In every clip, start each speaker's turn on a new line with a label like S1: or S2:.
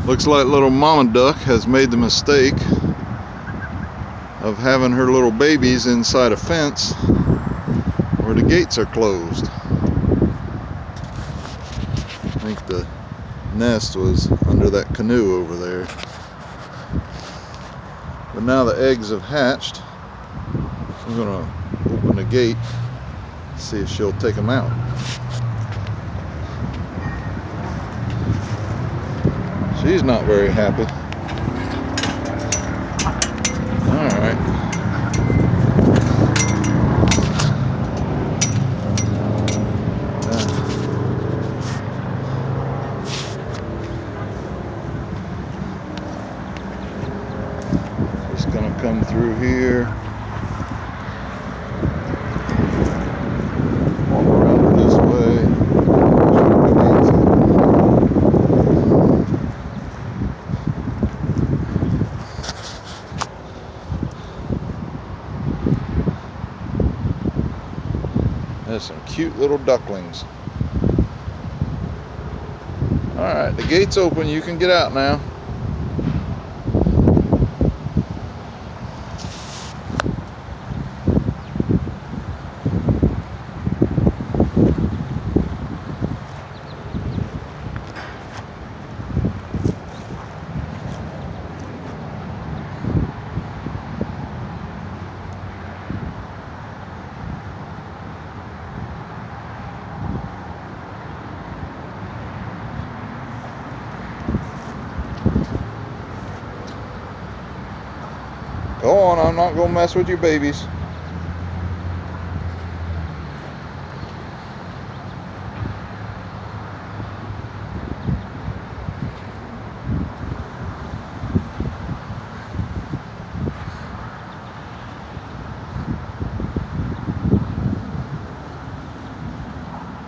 S1: Looks like little mama duck has made the mistake of having her little babies inside a fence where the gates are closed. I think the nest was under that canoe over there. But now the eggs have hatched. I'm gonna open the gate, see if she'll take them out. She's not very happy. Alright. Just gonna come through here. Walk around this way. There's some cute little ducklings. Alright, the gate's open. You can get out now. Go on, I'm not gonna mess with your babies.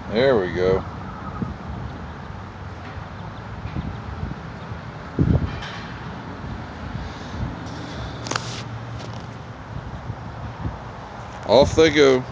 S1: There we go. Off they go.